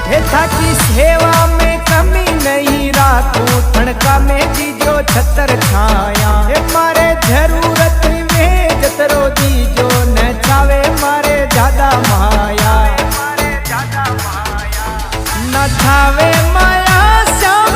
हे थाकी सेवा में कमी नहीं राखूं, ठणका में दीजो छतर छाया। हे मारे जरूरत में जतरो दीजो न चावे मारे ज्यादा माया, न थावे माया श्याम